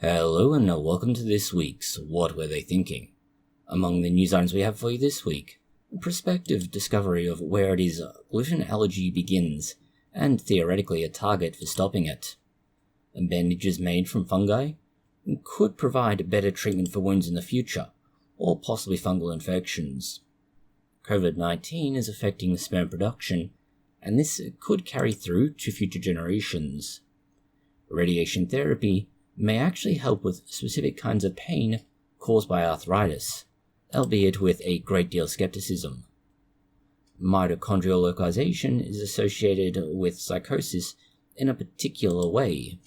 Hello and welcome to this week's What Were They Thinking? Among the news items we have for you this week, a prospective discovery of where it is gluten allergy begins, and theoretically a target for stopping it. And bandages made from fungi could provide better treatment for wounds in the future, or possibly fungal infections. COVID-19 is affecting sperm production, and this could carry through to future generations. Radiation therapy may actually help with specific kinds of pain caused by arthritis, albeit with a great deal of skepticism. Mitochondrial localization is associated with psychosis in a particular way.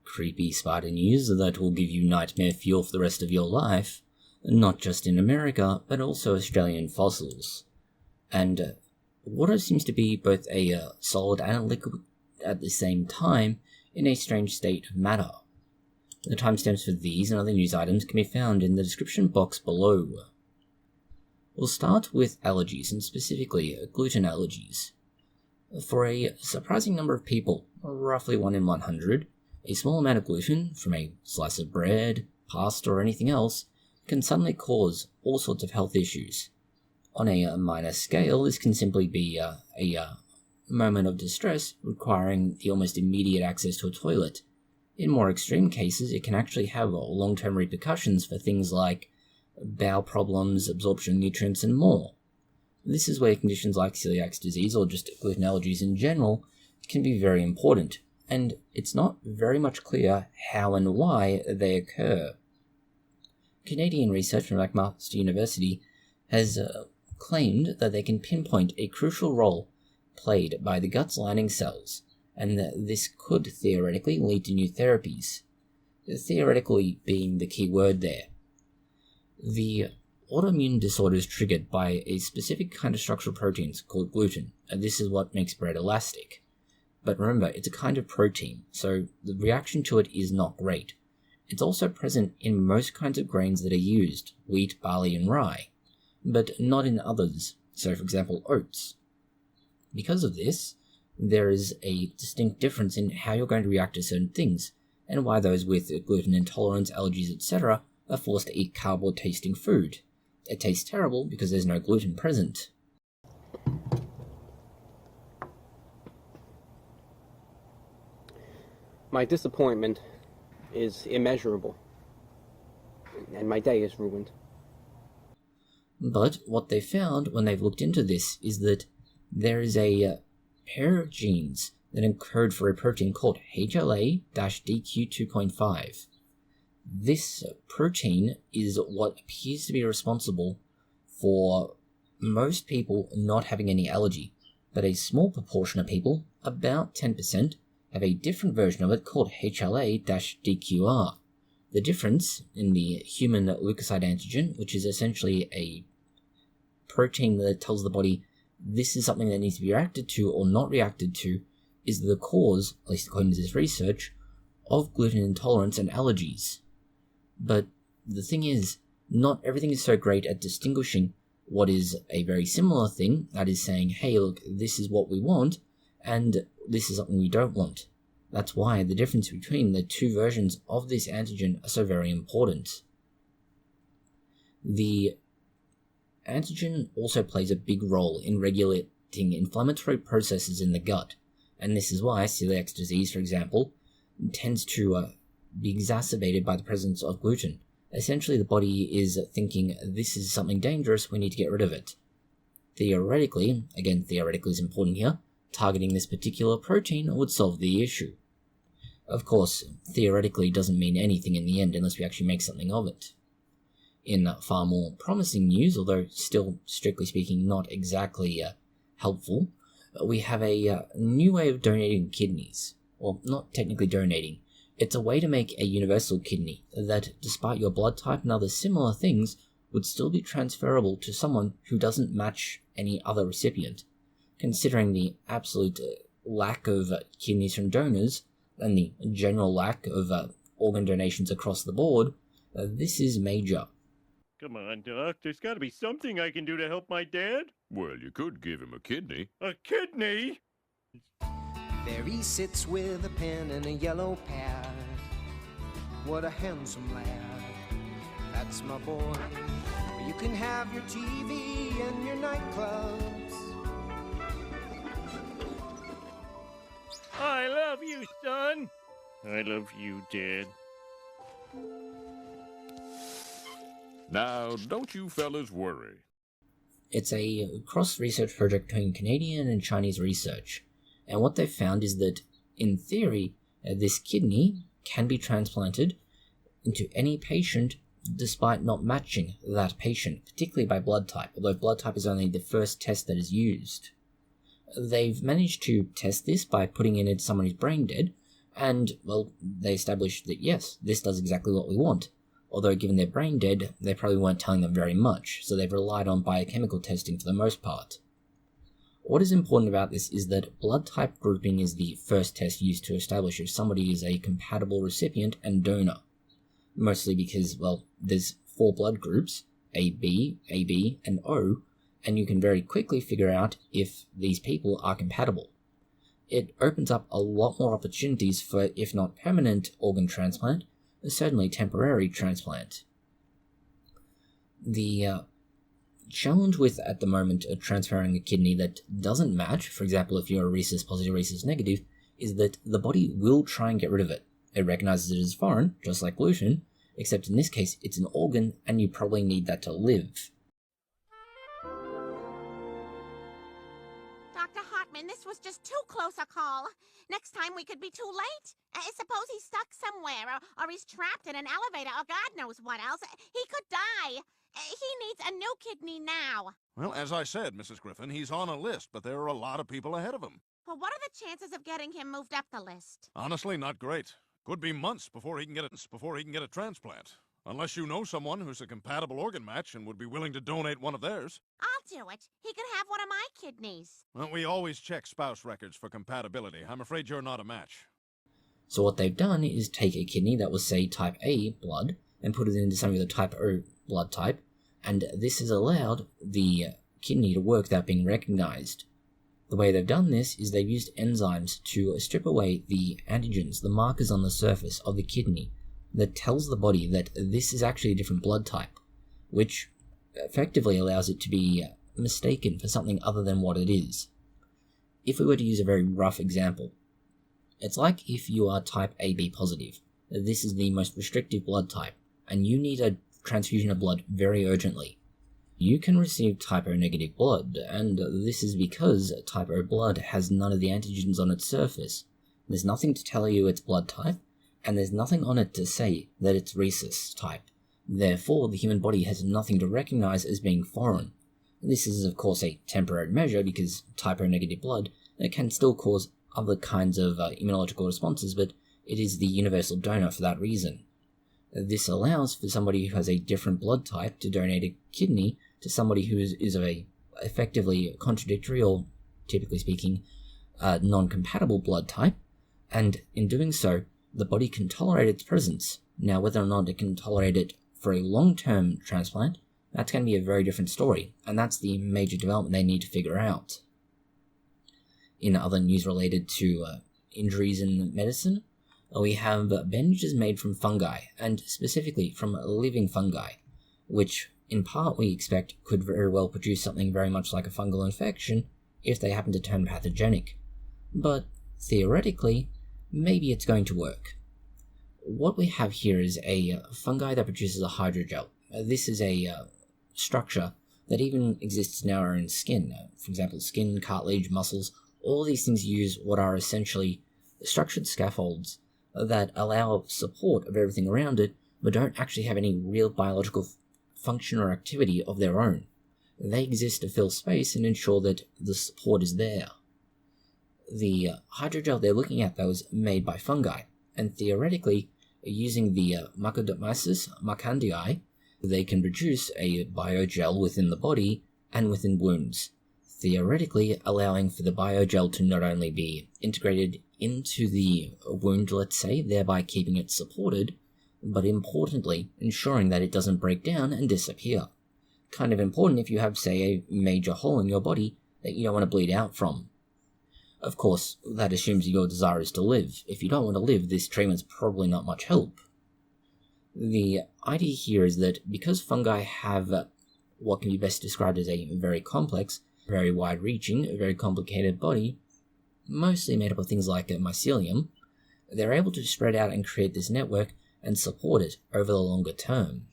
Creepy spider news that will give you nightmare fuel for the rest of your life, not just in America, but also Australian fossils. And water seems to be both a solid and a liquid at the same time in a strange state of matter. The timestamps for these and other news items can be found in the description box below. We'll start with allergies, and specifically gluten allergies. For a surprising number of people, roughly 1 in 100, a small amount of gluten from a slice of bread, pasta, or anything else can suddenly cause all sorts of health issues. On a minor scale, this can simply be a moment of distress requiring the almost immediate access to a toilet. In more extreme cases, it can actually have long-term repercussions for things like bowel problems, absorption of nutrients, and more. This is where conditions like celiac disease or just gluten allergies in general can be very important, and it's not very much clear how and why they occur. Canadian research from McMaster University has claimed that they can pinpoint a crucial role played by the gut's lining cells, and that this could theoretically lead to new therapies. Theoretically being the key word there. The autoimmune disorder is triggered by a specific kind of structural proteins called gluten, and this is what makes bread elastic. But remember, it's a kind of protein, so the reaction to it is not great. It's also present in most kinds of grains that are used, wheat, barley, and rye, but not in others, so for example oats. Because of this, there is a distinct difference in how you're going to react to certain things, and why those with gluten intolerance, allergies, etc. are forced to eat cardboard-tasting food. It tastes terrible because there's no gluten present. My disappointment is immeasurable, and my day is ruined. But what they found when they've looked into this is that there is a pair of genes that encode for a protein called HLA-DQ2.5. This protein is what appears to be responsible for most people not having any allergy, but a small proportion of people, about 10%, have a different version of it called HLA-DQR. The difference in the human leukocyte antigen, which is essentially a protein that tells the body this is something that needs to be reacted to or not reacted to, is the cause, at least according to this research, of gluten intolerance and allergies. But the thing is, not everything is so great at distinguishing what is a very similar thing, that is saying, hey look, this is what we want, and this is something we don't want. That's why the difference between the two versions of this antigen are so very important. The antigen also plays a big role in regulating inflammatory processes in the gut, and this is why celiac disease, for example, tends to be exacerbated by the presence of gluten. Essentially, the body is thinking, this is something dangerous, we need to get rid of it. Theoretically, again, theoretically is important here, targeting this particular protein would solve the issue. Of course, theoretically doesn't mean anything in the end unless we actually make something of it. In far more promising news, although still, strictly speaking, not exactly helpful, we have a new way of donating kidneys. Well, not technically donating. It's a way to make a universal kidney that, despite your blood type and other similar things, would still be transferable to someone who doesn't match any other recipient. Considering the absolute lack of kidneys from donors, and the general lack of organ donations across the board, this is major. Come on, Doc. There's got to be something I can do to help my dad. Well, you could give him a kidney. A kidney? There he sits with a pen and a yellow pad. what a handsome lad. That's my boy. You can have your TV and your nightclubs. I love you, son. I love you, Dad. Now, don't you fellas worry. It's a cross-research project between Canadian and Chinese research, and what they've found is that, in theory, this kidney can be transplanted into any patient despite not matching that patient, particularly by blood type, although blood type is only the first test that is used. They've managed to test this by putting in someone who's brain dead, and, well, they established that yes, this does exactly what we want. Although given they're brain dead, they probably weren't telling them very much, so they've relied on biochemical testing for the most part. What is important about this is that blood type grouping is the first test used to establish if somebody is a compatible recipient and donor. Mostly because, well, there's 4 blood groups, AB, AB, and O, and you can very quickly figure out if these people are compatible. It opens up a lot more opportunities for, if not permanent organ transplant, certainly temporary transplant. The challenge with, at the moment, transferring a kidney that doesn't match, for example, if you're a rhesus positive, rhesus negative, is that the body will try and get rid of it. It recognizes it as foreign, just like gluten, except in this case it's an organ and you probably need that to live. Dr. Hartman, this was just too close a call. Next time we could be too late. Suppose he's stuck somewhere, or he's trapped in an elevator, or God knows what else. He could die. He needs a new kidney now. Well, as I said, Mrs. Griffin, he's on a list, but there are a lot of people ahead of him. Well, what are the chances of getting him moved up the list? Honestly, not great. Could be months before he can get a transplant. Unless you know someone who's a compatible organ match and would be willing to donate one of theirs. I'll do it. He could have one of my kidneys. Well, we always check spouse records for compatibility. I'm afraid you're not a match. So what they've done is take a kidney that was, say, type A blood, and put it into somebody with a type O blood type, and this has allowed the kidney to work without being recognized. The way they've done this is they've used enzymes to strip away the antigens, the markers on the surface of the kidney, that tells the body that this is actually a different blood type, which effectively allows it to be mistaken for something other than what it is. If we were to use a very rough example, it's like if you are type AB positive. This is the most restrictive blood type, and you need a transfusion of blood very urgently. You can receive type O negative blood, and this is because type O blood has none of the antigens on its surface. There's nothing to tell you its blood type, and there's nothing on it to say that it's rhesus type. Therefore, the human body has nothing to recognize as being foreign. This is, of course, a temporary measure because type O negative blood can still cause other kinds of immunological responses, but it is the universal donor for that reason. This allows for somebody who has a different blood type to donate a kidney to somebody who is of a effectively contradictory or, typically speaking, non-compatible blood type, and in doing so, the body can tolerate its presence. Now, whether or not it can tolerate it for a long-term transplant, that's going to be a very different story, and that's the major development they need to figure out. In other news related to injuries in medicine, we have bandages made from fungi, and specifically from living fungi, which in part we expect could very well produce something very much like a fungal infection if they happen to turn pathogenic. But theoretically, maybe it's going to work. What we have here is a fungi that produces a hydrogel. This is a structure that even exists in our own skin. For example, skin, cartilage, muscles, all these things use what are essentially structured scaffolds that allow support of everything around it, but don't actually have any real biological function or activity of their own. They exist to fill space and ensure that the support is there. The hydrogel they're looking at, though, is made by fungi, and theoretically, using the Mitochondria, they can produce a biogel within the body and within wounds, theoretically allowing for the biogel to not only be integrated into the wound, let's say, thereby keeping it supported, but importantly, ensuring that it doesn't break down and disappear. Kind of important if you have, say, a major hole in your body that you don't want to bleed out from. Of course, that assumes your desire is to live. If you don't want to live, this treatment's probably not much help. The idea here is that because fungi have what can be best described as a very complex, very wide-reaching, very complicated body, mostly made up of things like mycelium, they're able to spread out and create this network and support it over the longer term.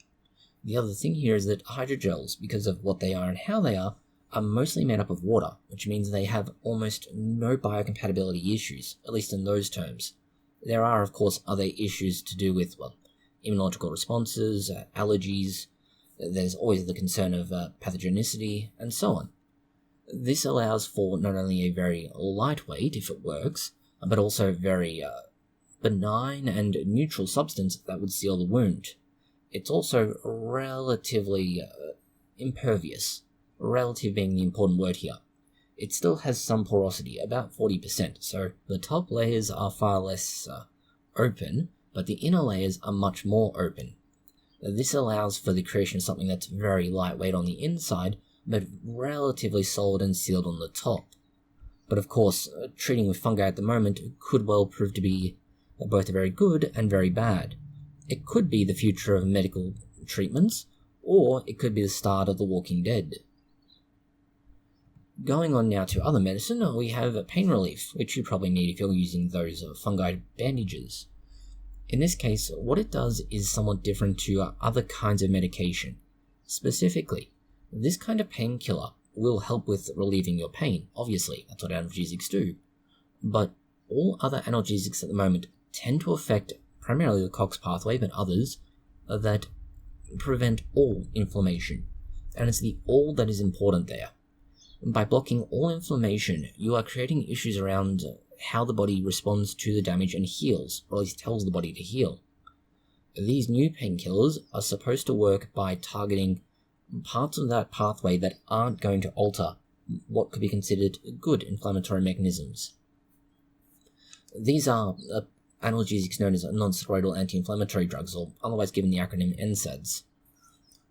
The other thing here is that hydrogels, because of what they are and how they are mostly made up of water, which means they have almost no biocompatibility issues, at least in those terms. There are, of course, other issues to do with, immunological responses, allergies, there's always the concern of pathogenicity, and so on. This allows for not only a very lightweight, if it works, but also very benign and neutral substance that would seal the wound. It's also relatively impervious, relative being the important word here. It still has some porosity, about 40%, so the top layers are far less open, but the inner layers are much more open. This allows for the creation of something that's very lightweight on the inside, but relatively solid and sealed on the top. But of course, treating with fungi at the moment could well prove to be both very good and very bad. It could be the future of medical treatments, or it could be the start of The Walking Dead. Going on now to other medicine, we have pain relief, which you probably need if you're using those fungi bandages. In this case, what it does is somewhat different to other kinds of medication. Specifically, this kind of painkiller will help with relieving your pain, obviously, that's what analgesics do. But all other analgesics at the moment tend to affect primarily the COX pathway, but others that prevent all inflammation. And it's the all that is important there. By blocking all inflammation, you are creating issues around how the body responds to the damage and heals, or at least tells the body to heal. These new painkillers are supposed to work by targeting parts of that pathway that aren't going to alter what could be considered good inflammatory mechanisms. These are analgesics known as non-steroidal anti-inflammatory drugs, or otherwise given the acronym NSAIDs.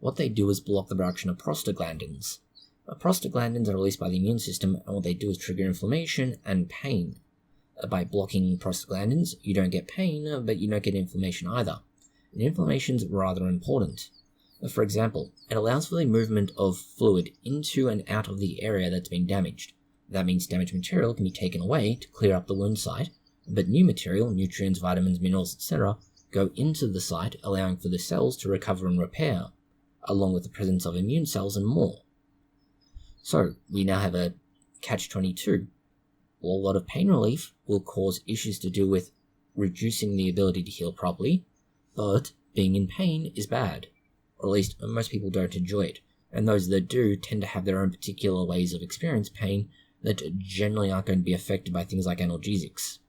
What they do is block the production of prostaglandins. Prostaglandins are released by the immune system, and what they do is trigger inflammation and pain. By blocking prostaglandins, you don't get pain, but you don't get inflammation either. And inflammation's rather important. For example, it allows for the movement of fluid into and out of the area that's been damaged. That means damaged material can be taken away to clear up the wound site, but new material, nutrients, vitamins, minerals, etc., go into the site, allowing for the cells to recover and repair, along with the presence of immune cells and more. So, we now have a catch-22. Well, a lot of pain relief will cause issues to do with reducing the ability to heal properly, but being in pain is bad. Or at least most people don't enjoy it, and those that do tend to have their own particular ways of experiencing pain that generally aren't going to be affected by things like analgesics.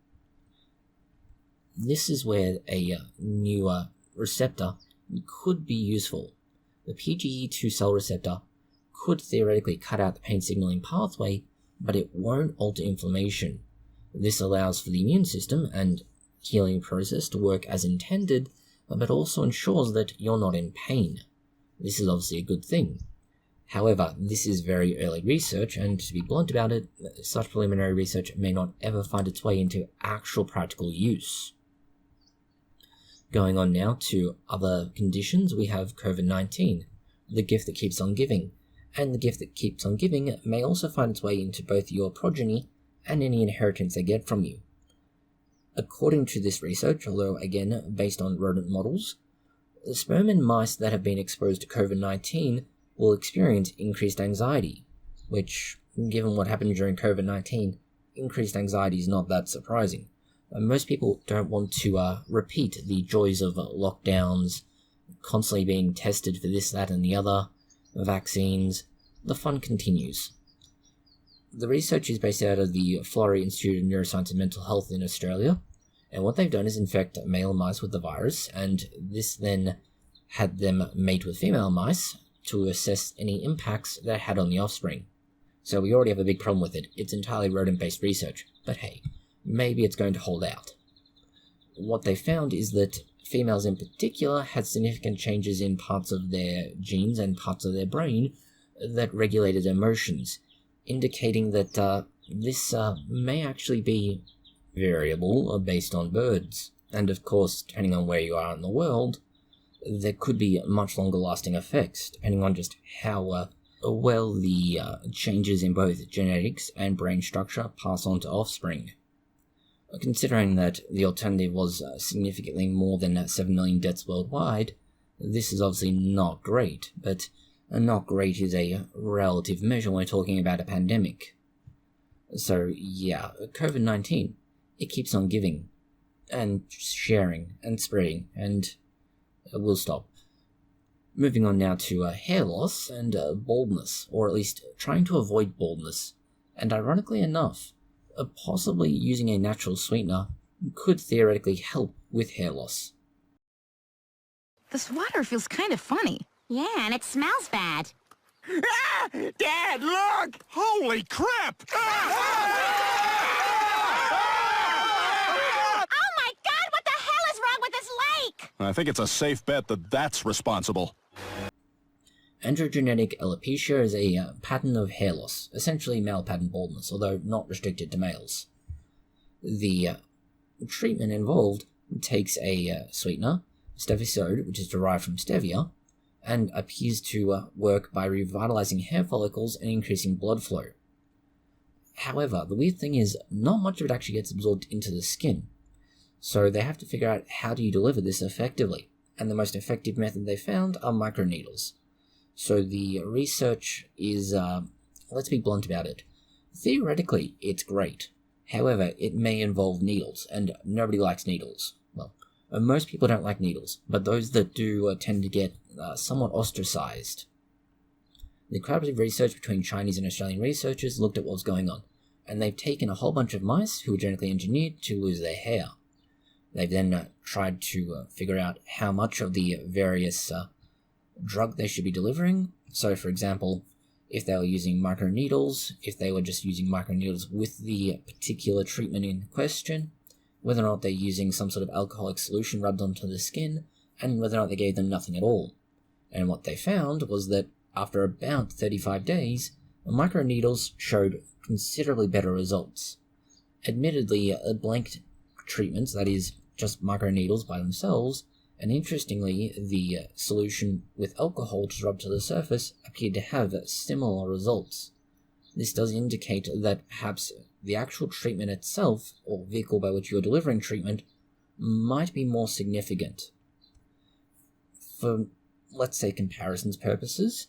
This is where a newer receptor could be useful. The PGE2 cell receptor could theoretically cut out the pain signaling pathway, but it won't alter inflammation. This allows for the immune system and healing process to work as intended, but also ensures that you're not in pain. This is obviously a good thing. However, this is very early research, and to be blunt about it, such preliminary research may not ever find its way into actual practical use. Going on now to other conditions, we have COVID-19, the gift that keeps on giving. And the gift that keeps on giving may also find its way into both your progeny and any inheritance they get from you. According to this research, although again based on rodent models, the sperm in mice that have been exposed to COVID-19 will experience increased anxiety, which, given what happened during COVID-19, increased anxiety is not that surprising. Most people don't want to repeat the joys of lockdowns, constantly being tested for this, that, and the other, vaccines. The fun continues. The research is based out of the Florey Institute of Neuroscience and Mental Health in Australia, and what they've done is infect male mice with the virus, and this then had them mate with female mice to assess any impacts that had on the offspring. So we already have a big problem with it. It's entirely rodent-based research, but hey, maybe it's going to hold out. What they found is that females in particular had significant changes in parts of their genes and parts of their brain that regulated emotions, indicating that this may actually be variable based on birds. And of course, depending on where you are in the world, there could be much longer lasting effects, depending on just how well the changes in both genetics and brain structure pass on to offspring. Considering that the alternative was significantly more than 7 million deaths worldwide, this is obviously not great, but not great is a relative measure when we're talking about a pandemic. So yeah, COVID-19, it keeps on giving, and sharing, and spreading, and it will stop. Moving on now to hair loss and baldness, or at least trying to avoid baldness, and ironically enough, possibly using a natural sweetener could theoretically help with hair loss. This water feels kind of funny. Yeah, and it smells bad. Ah! Dad, look! Holy crap! Oh my God, what the hell is wrong with this lake? I think it's a safe bet that that's responsible. Androgenetic alopecia is a pattern of hair loss, essentially male pattern baldness, although not restricted to males. The treatment involved takes a sweetener, stevioside, which is derived from stevia, and appears to work by revitalizing hair follicles and increasing blood flow. However, the weird thing is, not much of it actually gets absorbed into the skin, so they have to figure out how do you deliver this effectively, and the most effective method they found are microneedles. So the research is, let's be blunt about it. Theoretically, it's great. However, it may involve needles, and nobody likes needles. Well, most people don't like needles, but those that do tend to get somewhat ostracized. The collaborative research between Chinese and Australian researchers looked at what was going on, and they've taken a whole bunch of mice who were genetically engineered to lose their hair. They've then tried to figure out how much of the various drug they should be delivering. So, for example, if they were using microneedles, if they were just using microneedles with the particular treatment in question, whether or not they're using some sort of alcoholic solution rubbed onto the skin, and whether or not they gave them nothing at all. And what they found was that after about 35 days, microneedles showed considerably better results. Admittedly, blank treatments, that is, just microneedles by themselves, and interestingly, the solution with alcohol to rub to the surface appeared to have similar results. This does indicate that perhaps the actual treatment itself, or vehicle by which you're delivering treatment, might be more significant. For, let's say, comparisons purposes,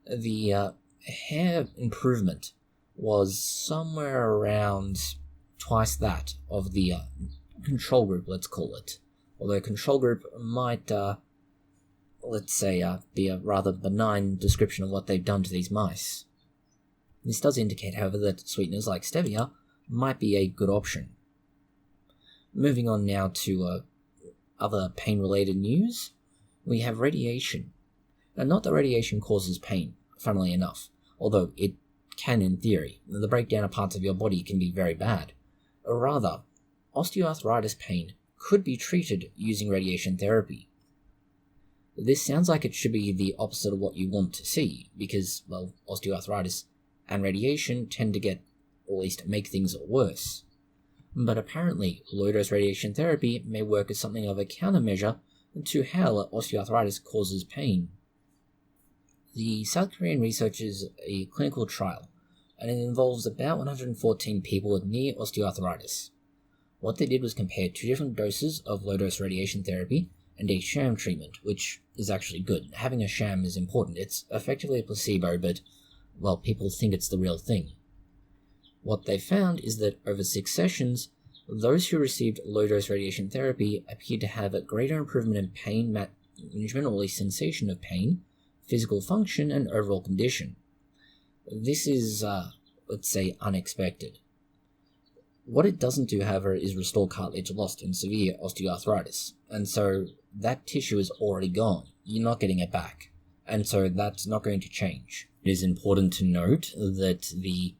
the hair improvement was somewhere around twice that of the control group, let's call it. Although control group might, let's say, be a rather benign description of what they've done to these mice. This does indicate, however, that sweeteners like stevia might be a good option. Moving on now to other pain-related news, we have radiation. Now, not that radiation causes pain, funnily enough, although it can in theory. The breakdown of parts of your body can be very bad. Rather, osteoarthritis pain could be treated using radiation therapy. This sounds like it should be the opposite of what you want to see, because, well, osteoarthritis and radiation tend to get, or at least make things worse. But apparently, low-dose radiation therapy may work as something of a countermeasure to how osteoarthritis causes pain. The South Korean research is a clinical trial, and it involves about 114 people with near osteoarthritis. What they did was compare two different doses of low-dose radiation therapy and a sham treatment, which is actually good. Having a sham is important. It's effectively a placebo, but, well, people think it's the real thing. What they found is that over 6 sessions, those who received low-dose radiation therapy appeared to have a greater improvement in pain management, or at least sensation of pain, physical function, and overall condition. This is, let's say, unexpected. What it doesn't do, however, is restore cartilage lost in severe osteoarthritis, and so that tissue is already gone. You're not getting it back, and so that's not going to change. It is important to note that the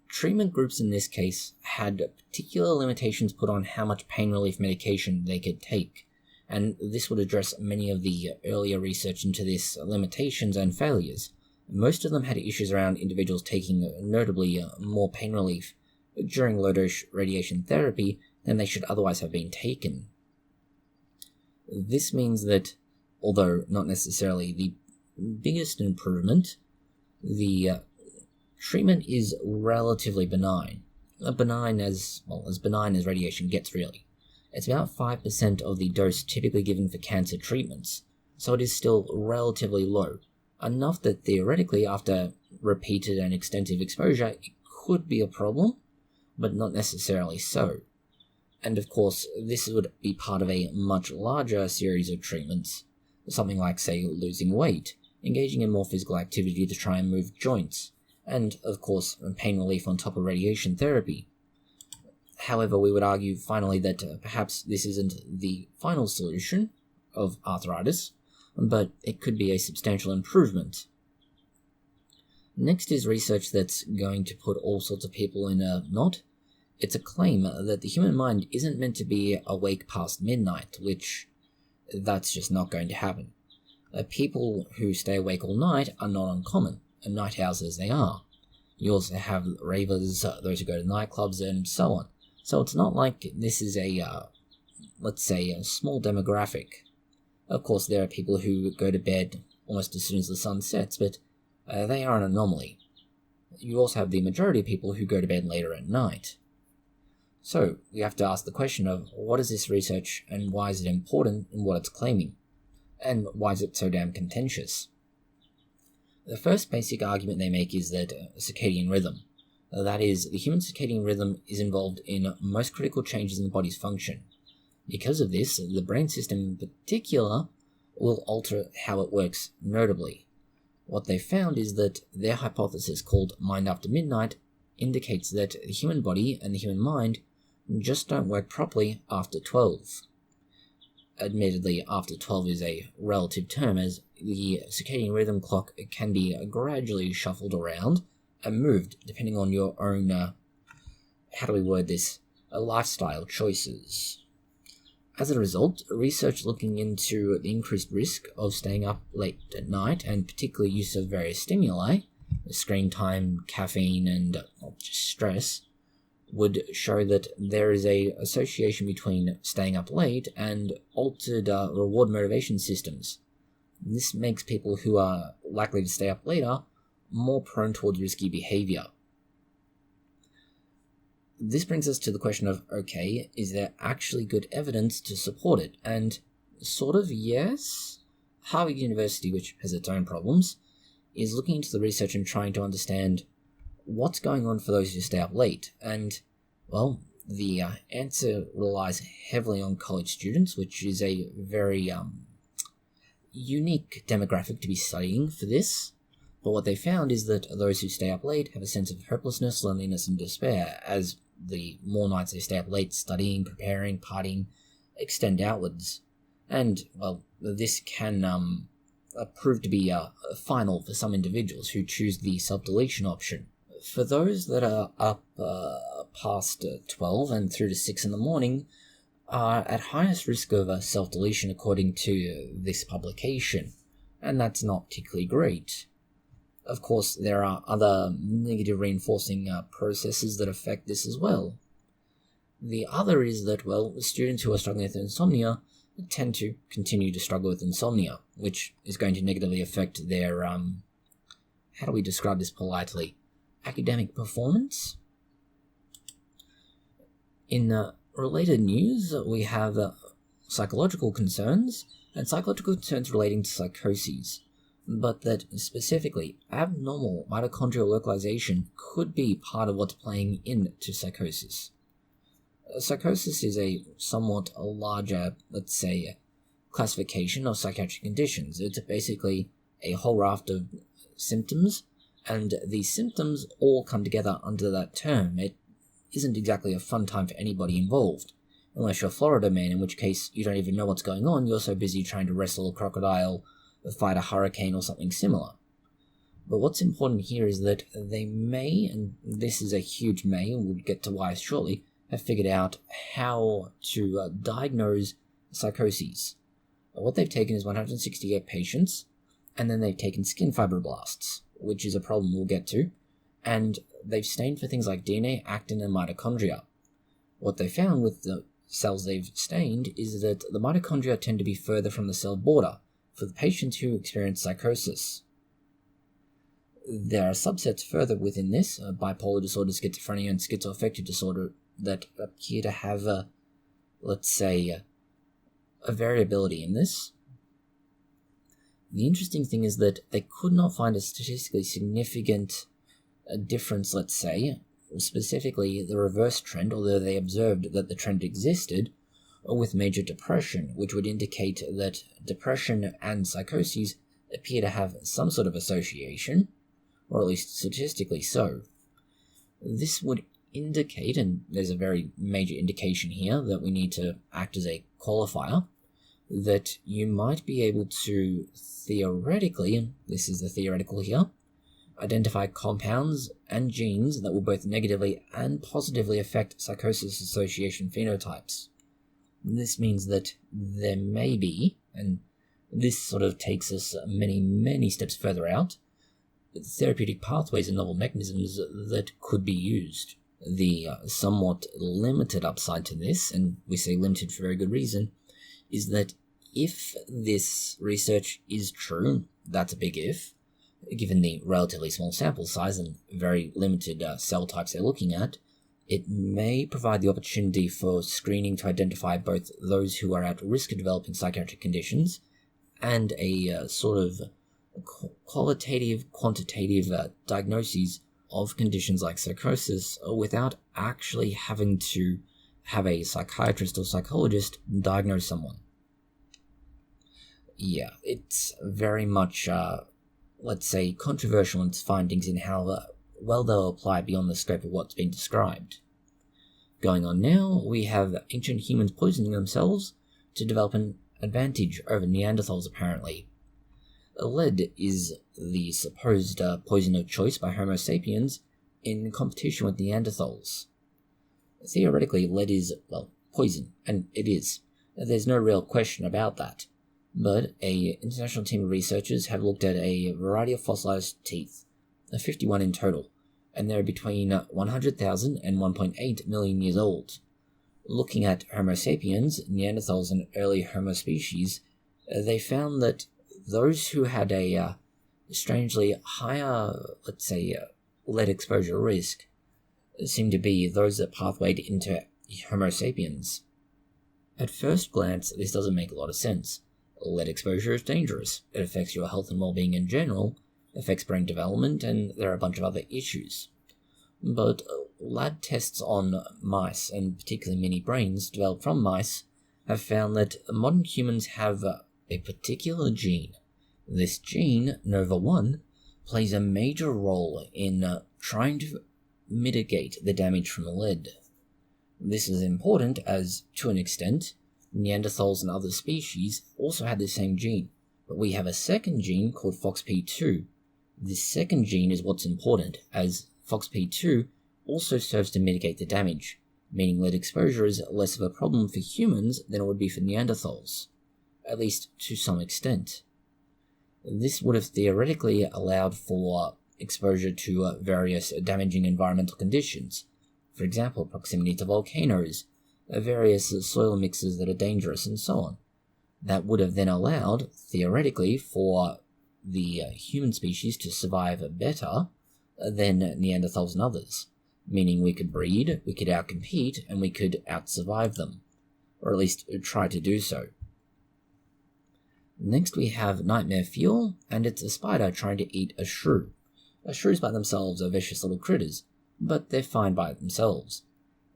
treatment groups in this case had particular limitations put on how much pain relief medication they could take, and this would address many of the earlier research into this limitations and failures. Most of them had issues around individuals taking notably more pain relief during low-dose radiation therapy than they should otherwise have been taken. This means that although not necessarily the biggest improvement. The treatment is relatively benign. Benign as radiation gets, really. It's about 5% of the dose typically given for cancer treatments, so it is still relatively low, enough that theoretically after repeated and extensive exposure it could be a problem, but not necessarily so. And of course, this would be part of a much larger series of treatments, something like, say, losing weight, engaging in more physical activity to try and move joints, and of course pain relief on top of radiation therapy. However, we would argue finally that perhaps this isn't the final solution of arthritis, but it could be a substantial improvement. Next is research that's going to put all sorts of people in a knot. It's a claim that the human mind isn't meant to be awake past midnight, which that's just not going to happen. People who stay awake all night are not uncommon, night owls as they are. You also have ravers, those who go to nightclubs, and so on. So it's not like this is let's say, a small demographic. Of course, there are people who go to bed almost as soon as the sun sets, but they are an anomaly. You also have the majority of people who go to bed later at night. So, we have to ask the question of what is this research and why is it important in what it's claiming? And why is it so damn contentious? The first basic argument they make is that circadian rhythm. That is, the human circadian rhythm is involved in most critical changes in the body's function. Because of this, the brain system in particular will alter how it works notably. What they found is that their hypothesis, called mind after midnight, indicates that the human body and the human mind just don't work properly after 12. Admittedly, after 12 is a relative term, as the circadian rhythm clock can be gradually shuffled around and moved depending on your own, lifestyle choices. As a result, research looking into the increased risk of staying up late at night, and particularly use of various stimuli, screen time, caffeine, and just stress, would show that there is a association between staying up late and altered reward motivation systems. This makes people who are likely to stay up later more prone towards risky behavior. This brings us to the question of, okay, is there actually good evidence to support it? And sort of yes. Harvard University, which has its own problems, is looking into the research and trying to understand what's going on for those who stay up late. And, well, the answer relies heavily on college students, which is a very unique demographic to be studying for this. But what they found is that those who stay up late have a sense of hopelessness, loneliness, and despair, as the more nights they stay up late studying, preparing, partying, extend outwards. And, well, this can prove to be final for some individuals who choose the self-deletion option. For those that are up past 12 and through to 6 in the morning, are at highest risk of self-deletion according to this publication, and that's not particularly great. Of course, there are other negative reinforcing processes that affect this as well. The other is that, well, students who are struggling with insomnia tend to continue to struggle with insomnia, which is going to negatively affect their, how do we describe this politely, academic performance? In related news, we have psychological concerns, and psychological concerns relating to psychoses, but that specifically abnormal mitochondrial localization could be part of what's playing into psychosis. Psychosis is a somewhat larger, let's say, classification of psychiatric conditions. It's basically a whole raft of symptoms, and these symptoms all come together under that term. It isn't exactly a fun time for anybody involved, unless you're a Florida man, in which case you don't even know what's going on, you're so busy trying to wrestle a crocodile, fight a hurricane, or something similar. But what's important here is that they may, and this is a huge may, and we'll get to why shortly, have figured out how to diagnose psychoses. What they've taken is 168 patients, and then they've taken skin fibroblasts, which is a problem we'll get to, and they've stained for things like DNA, actin, and mitochondria. What they found with the cells they've stained is that the mitochondria tend to be further from the cell border, for the patients who experience psychosis. There are subsets further within this, bipolar disorder, schizophrenia, and schizoaffective disorder, that appear to have, a variability in this. The interesting thing is that they could not find a statistically significant difference, let's say, specifically the reverse trend, although they observed that the trend existed, with major depression, which would indicate that depression and psychoses appear to have some sort of association, or at least statistically so. This would indicate, and there's a very major indication here that we need to act as a qualifier, that you might be able to theoretically, and this is the theoretical here, identify compounds and genes that will both negatively and positively affect psychosis association phenotypes. This means that there may be, and this sort of takes us many, many steps further out, therapeutic pathways and novel mechanisms that could be used. The somewhat limited upside to this, and we say limited for very good reason, is that if this research is true, that's a big if, given the relatively small sample size and very limited cell types they're looking at, it may provide the opportunity for screening to identify both those who are at risk of developing psychiatric conditions and a sort of qualitative, quantitative diagnoses of conditions like psychosis without actually having to have a psychiatrist or psychologist diagnose someone. Yeah, it's very much, controversial in its findings in how well they'll apply beyond the scope of what's been described. Going on now, we have ancient humans poisoning themselves to develop an advantage over Neanderthals, apparently. Lead is the supposed poison of choice by Homo sapiens in competition with Neanderthals. Theoretically, lead is, poison, and it is. There's no real question about that. But an international team of researchers have looked at a variety of fossilized teeth, 51 in total, and they're between 100,000 and 1.8 million years old. Looking at Homo sapiens, Neanderthals, and early Homo species, they found that those who had a strangely higher, lead exposure risk seemed to be those that pathwayed into Homo sapiens. At first glance, this doesn't make a lot of sense. Lead exposure is dangerous. It affects your health and well-being in general, affects brain development, and there are a bunch of other issues. But lab tests on mice, and particularly mini brains developed from mice, have found that modern humans have a particular gene. This gene, Nova1, plays a major role in trying to mitigate the damage from lead. This is important as, to an extent, Neanderthals and other species also had the same gene, but we have a second gene called FOXP2. This second gene is what's important, as FOXP2 also serves to mitigate the damage, meaning lead exposure is less of a problem for humans than it would be for Neanderthals, at least to some extent. This would have theoretically allowed for exposure to various damaging environmental conditions, for example, proximity to volcanoes, various soil mixes that are dangerous, and so on. That would have then allowed, theoretically, for the human species to survive better than Neanderthals and others, meaning we could breed, we could outcompete, and we could outsurvive them, or at least try to do so. Next we have nightmare fuel, and it's a spider trying to eat a shrew. Shrews by themselves are vicious little critters, but they're fine by themselves.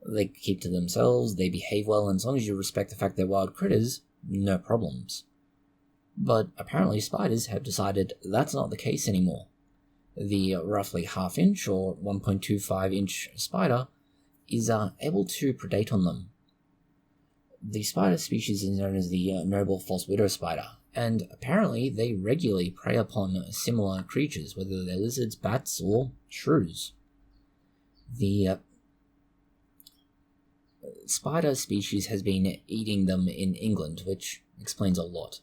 They keep to themselves, they behave well, and as long as you respect the fact they're wild critters, no problems. But apparently spiders have decided that's not the case anymore. The roughly half-inch or 1.25-inch spider is able to predate on them. The spider species is known as the noble false widow spider, and apparently they regularly prey upon similar creatures, whether they're lizards, bats, or shrews. The spider species has been eating them in England, which explains a lot.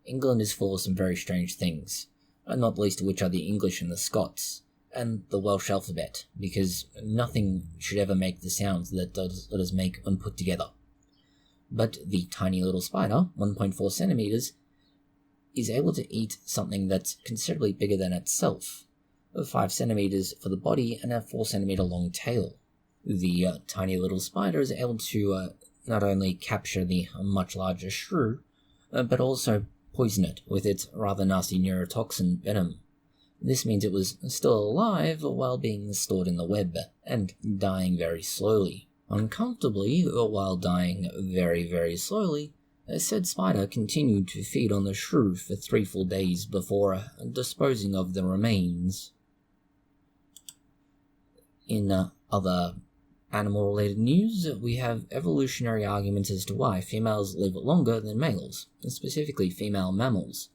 England is full of some very strange things, not least of which are the English and the Scots, and the Welsh alphabet, because nothing should ever make the sounds that letters make when put together. But the tiny little spider, 1.4 centimeters, is able to eat something that's considerably bigger than itself, 5 centimeters for the body and a 4 centimeter long tail. The tiny little spider is able to not only capture the much larger shrew, but also poison it with its rather nasty neurotoxin venom. This means it was still alive while being stored in the web and dying very slowly. Uncomfortably, while dying very, very slowly, said spider continued to feed on the shrew for 3 full days before disposing of the remains. In other animal-related news, we have evolutionary arguments as to why females live longer than males, specifically female mammals.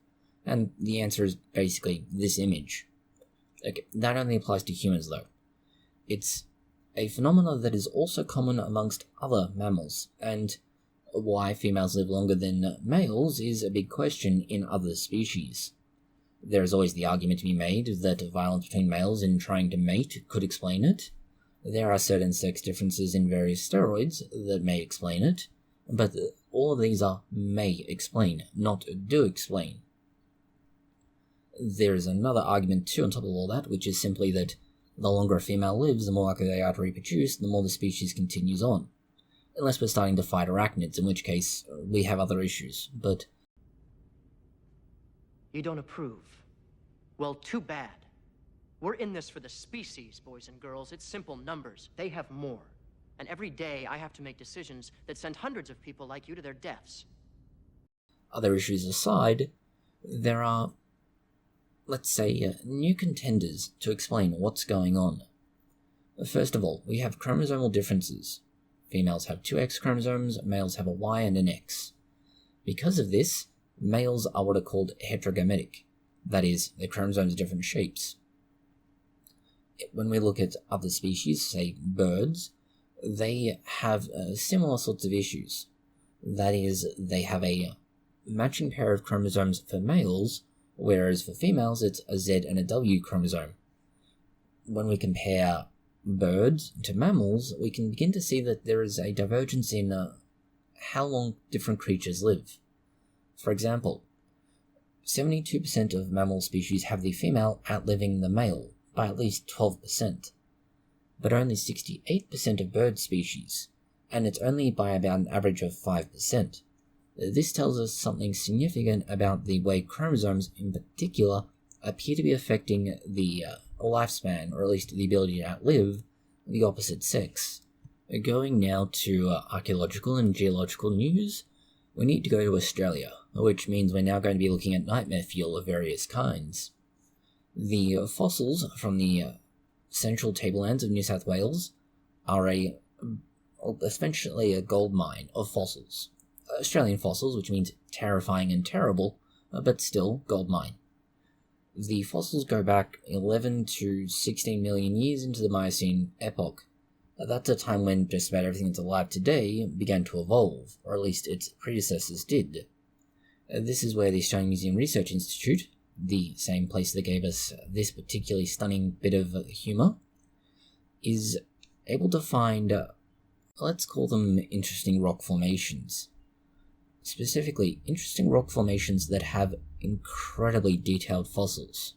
And the answer is basically this image. Okay, that only applies to humans though. It's a phenomenon that is also common amongst other mammals, and why females live longer than males is a big question in other species. There is always the argument to be made that violence between males in trying to mate could explain it. There are certain sex differences in various steroids that may explain it, but all of these are may explain, not do explain. There is another argument too on top of all that, which is simply that the longer a female lives, the more likely they are to reproduce, the more the species continues on. Unless we're starting to fight arachnids, in which case we have other issues, but... You don't approve? Well, too bad. We're in this for the species, boys and girls. It's simple numbers. They have more. And every day I have to make decisions that send hundreds of people like you to their deaths. Other issues aside, there are, let's say, new contenders to explain what's going on. First of all, we have chromosomal differences. Females have 2 X chromosomes, males have a Y and an X. Because of this, males are what are called heterogametic. That is, their chromosomes are different shapes. When we look at other species, say birds, they have similar sorts of issues. That is, they have a matching pair of chromosomes for males, whereas for females it's a Z and a W chromosome. When we compare birds to mammals, we can begin to see that there is a divergence in how long different creatures live. For example, 72% of mammal species have the female outliving the male by at least 12%, but only 68% of bird species, and it's only by about an average of 5%. This tells us something significant about the way chromosomes in particular appear to be affecting the lifespan, or at least the ability to outlive, the opposite sex. Going now to archaeological and geological news, we need to go to Australia, which means we're now going to be looking at nightmare fuel of various kinds. The fossils from the central tablelands of New South Wales are essentially a gold mine of fossils. Australian fossils, which means terrifying and terrible, but still gold mine. The fossils go back 11 to 16 million years into the Miocene epoch. That's a time when just about everything that's alive today began to evolve, or at least its predecessors did. This is where the Australian Museum Research Institute, the same place that gave us this particularly stunning bit of humour, is able to find, let's call them interesting rock formations. Specifically, interesting rock formations that have incredibly detailed fossils.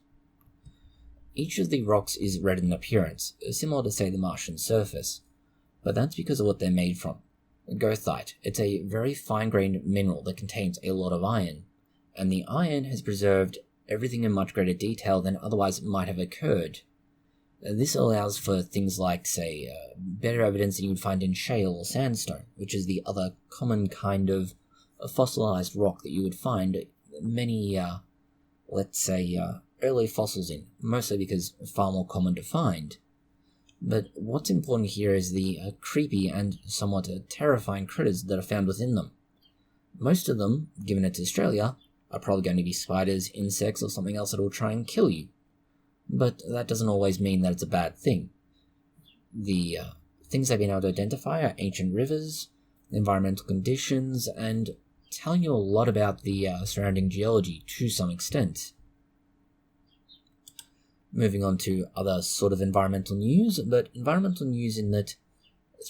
Each of the rocks is red in appearance, similar to, say, the Martian surface, but that's because of what they're made from. Goethite, it's a very fine-grained mineral that contains a lot of iron, and the iron has preserved everything in much greater detail than otherwise might have occurred. This allows for things like, say, better evidence than you would find in shale or sandstone, which is the other common kind of fossilized rock that you would find many, early fossils in, mostly because far more common to find. But what's important here is the creepy and somewhat terrifying critters that are found within them. Most of them, given it's Australia, are probably going to be spiders, insects, or something else that will try and kill you. But that doesn't always mean that it's a bad thing. The things they've been able to identify are ancient rivers, environmental conditions, and telling you a lot about the surrounding geology to some extent. Moving on to other sort of environmental news, but environmental news in that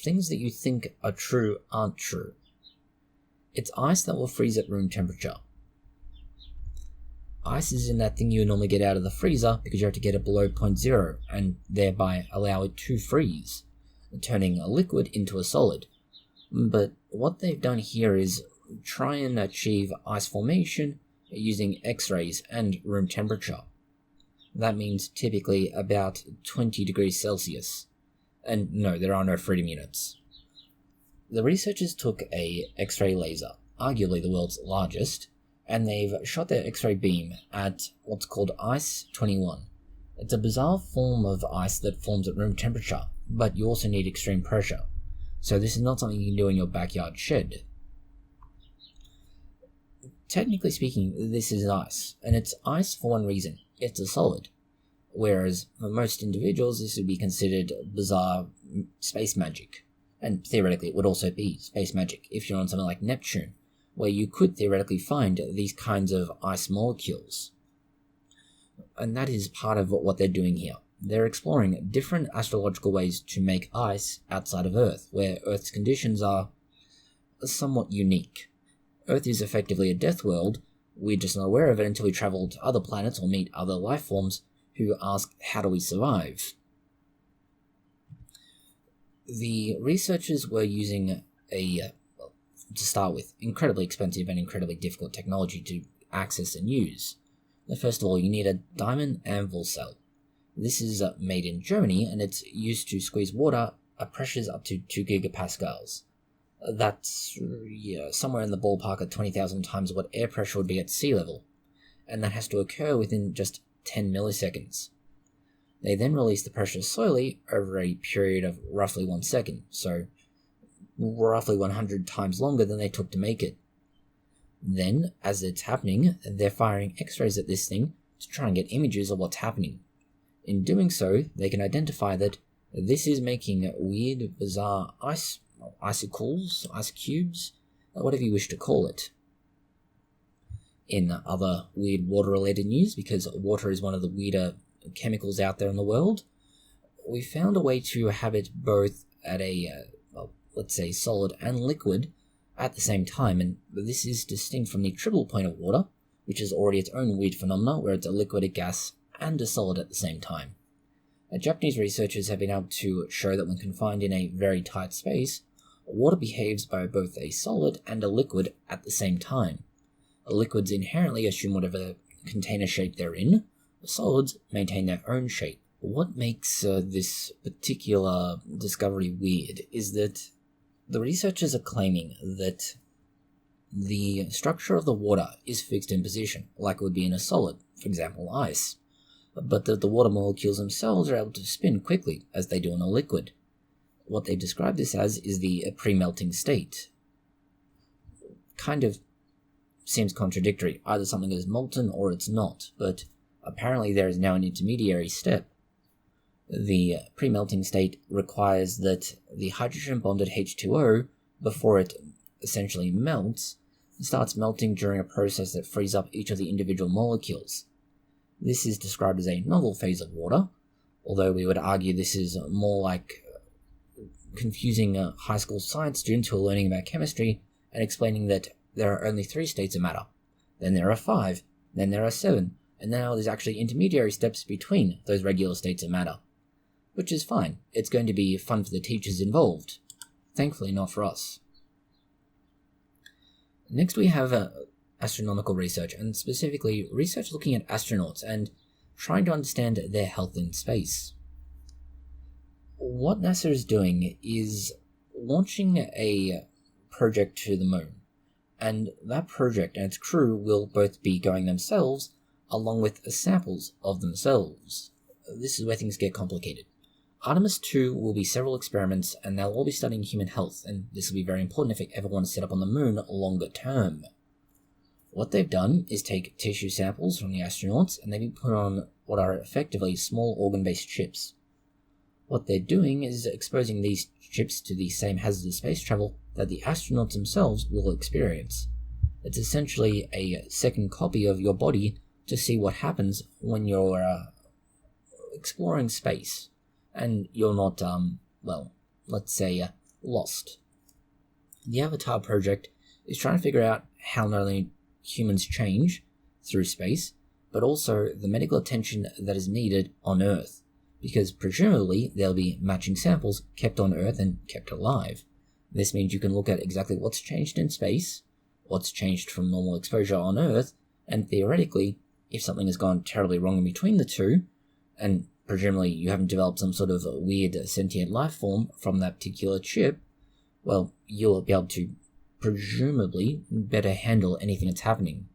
things that you think are true aren't true. It's ice that will freeze at room temperature. Ice is in that thing you normally get out of the freezer because you have to get it below 0.0 and thereby allow it to freeze, turning a liquid into a solid. But what they've done here is try and achieve ice formation using X-rays and room temperature. That means typically about 20 degrees Celsius. And no, there are no freedom units. The researchers took a X-ray laser, arguably the world's largest, and they've shot their X-ray beam at what's called Ice 21. It's a bizarre form of ice that forms at room temperature, but you also need extreme pressure. So this is not something you can do in your backyard shed. Technically speaking, this is ice, and it's ice for one reason: it's a solid. Whereas for most individuals, this would be considered bizarre space magic. And theoretically, it would also be space magic if you're on something like Neptune, where you could theoretically find these kinds of ice molecules. And that is part of what they're doing here. They're exploring different astrological ways to make ice outside of Earth, where Earth's conditions are somewhat unique. Earth is effectively a death world. We're just not aware of it until we travel to other planets or meet other life forms who ask, how do we survive? The researchers were using to start with, incredibly expensive and incredibly difficult technology to access and use. First of all, you need a diamond anvil cell. This is made in Germany, and it's used to squeeze water at pressures up to 2 gigapascals. That's somewhere in the ballpark of 20,000 times what air pressure would be at sea level, and that has to occur within just 10 milliseconds. They then release the pressure slowly over a period of roughly 1 second, so roughly 100 times longer than they took to make it. Then, as it's happening, they're firing X-rays at this thing to try and get images of what's happening. In doing so, they can identify that this is making weird, bizarre icicles, ice cubes, whatever you wish to call it. In other weird water-related news, because water is one of the weirder chemicals out there in the world, we found a way to have it both at a let's say solid and liquid at the same time, and this is distinct from the triple point of water, which is already its own weird phenomena where it's a liquid, a gas, and a solid at the same time. Japanese researchers have been able to show that when confined in a very tight space, water behaves by both a solid and a liquid at the same time. Liquids inherently assume whatever container shape they're in, solids maintain their own shape. What makes this particular discovery weird is that the researchers are claiming that the structure of the water is fixed in position, like it would be in a solid, for example ice, but that the water molecules themselves are able to spin quickly, as they do in a liquid. What they describe this as is the pre-melting state. Kind of seems contradictory, either something is molten or it's not, but apparently there is now an intermediary step. The pre-melting state requires that the hydrogen-bonded H2O, before it essentially melts, starts melting during a process that frees up each of the individual molecules. This is described as a novel phase of water, although we would argue this is more like confusing high school science students who are learning about chemistry and explaining that there are only 3 states of matter, then there are 5, then there are 7, and now there's actually intermediary steps between those regular states of matter. Which is fine. It's going to be fun for the teachers involved. Thankfully not for us. Next we have astronomical research, and specifically research looking at astronauts and trying to understand their health in space. What NASA is doing is launching a project to the moon, and that project and its crew will both be going themselves along with samples of themselves. This is where things get complicated. Artemis 2 will be several experiments, and they'll all be studying human health, and this will be very important if they ever want to set up on the moon longer term. What they've done is take tissue samples from the astronauts, and they've been put on what are effectively small organ-based chips. What they're doing is exposing these chips to the same hazardous space travel that the astronauts themselves will experience. It's essentially a second copy of your body to see what happens when you're exploring space. And you're not, lost. The Avatar project is trying to figure out how not only humans change through space, but also the medical attention that is needed on Earth, because presumably there'll be matching samples kept on Earth and kept alive. This means you can look at exactly what's changed in space, what's changed from normal exposure on Earth, and theoretically, if something has gone terribly wrong in between the two, and presumably you haven't developed some sort of weird sentient life form from that particular chip, well, you'll be able to presumably better handle anything that's happening.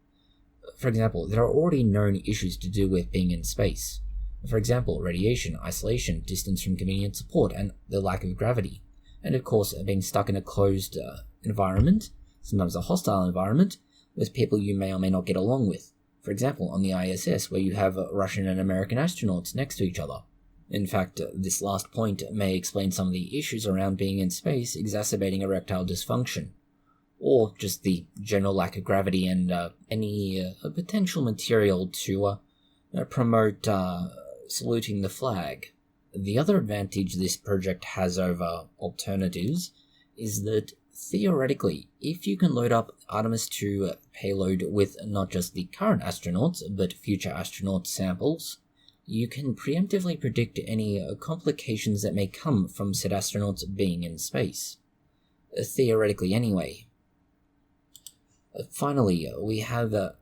For example, there are already known issues to do with being in space. For example, radiation, isolation, distance from convenient support, and the lack of gravity. And of course, being stuck in a closed environment, sometimes a hostile environment, with people you may or may not get along with. For example, on the ISS, where you have Russian and American astronauts next to each other. In fact, this last point may explain some of the issues around being in space exacerbating erectile dysfunction, or just the general lack of gravity and any potential material to promote saluting the flag. The other advantage this project has over alternatives is that theoretically, if you can load up Artemis 2 payload with not just the current astronauts, but future astronaut samples, you can preemptively predict any complications that may come from said astronauts being in space. Theoretically anyway. Finally, we have the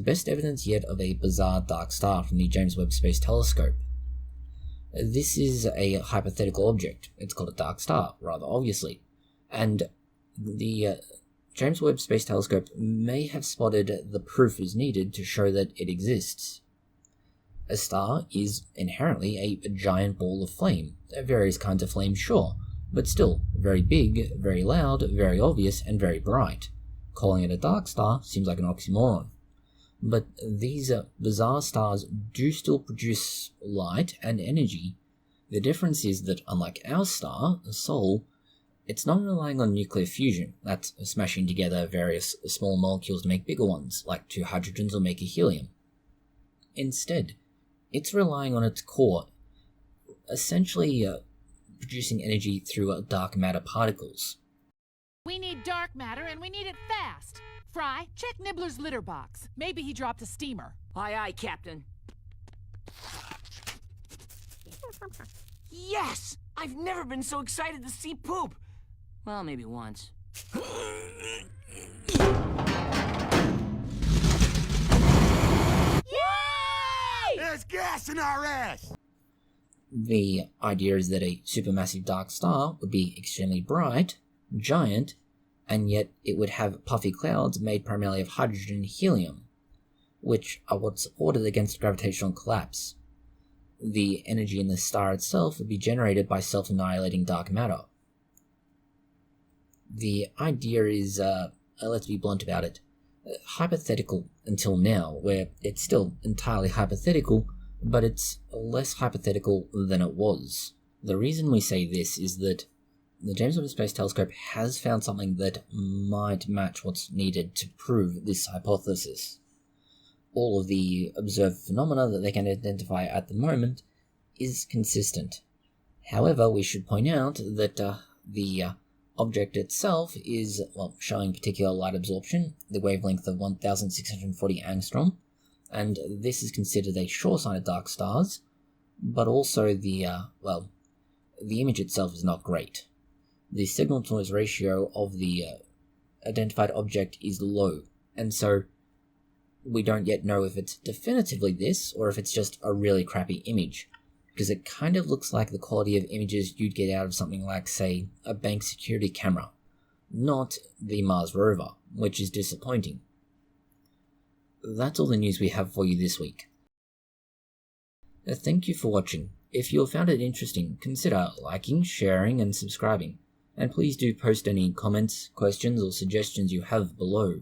best evidence yet of a bizarre dark star from the James Webb Space Telescope. This is a hypothetical object. It's called a dark star, rather obviously. And the James Webb Space Telescope may have spotted the proof is needed to show that it exists. A star is inherently a giant ball of flame. Various kinds of flame, sure, but still very big, very loud, very obvious, and very bright. Calling it a dark star seems like an oxymoron. But these bizarre stars do still produce light and energy. The difference is that unlike our star, the Sol, it's not relying on nuclear fusion, that's smashing together various small molecules to make bigger ones, like two hydrogens will make a helium. Instead, it's relying on its core, essentially producing energy through dark matter particles. We need dark matter and we need it fast. Fry, check Nibbler's litter box. Maybe he dropped a steamer. Aye, aye, Captain. Yes! I've never been so excited to see poop. Well, maybe once. Yay! There's gas in our ass! The idea is that a supermassive dark star would be extremely bright, giant, and yet it would have puffy clouds made primarily of hydrogen and helium, which are what supported against gravitational collapse. The energy in the star itself would be generated by self-annihilating dark matter. The idea is, let's be blunt about it, hypothetical until now, where it's still entirely hypothetical, but it's less hypothetical than it was. The reason we say this is that the James Webb Space Telescope has found something that might match what's needed to prove this hypothesis. All of the observed phenomena that they can identify at the moment is consistent. However, we should point out that the object itself is, showing particular light absorption, the wavelength of 1640 angstrom, and this is considered a sure sign of dark stars, but also the image itself is not great. The signal-to-noise ratio of the identified object is low, and so we don't yet know if it's definitively this, or if it's just a really crappy image, because it kind of looks like the quality of images you'd get out of something like, say, a bank security camera, not the Mars rover, which is disappointing. That's all the news we have for you this week. Thank you for watching. If you found it interesting, consider liking, sharing, and subscribing. And please do post any comments, questions, or suggestions you have below.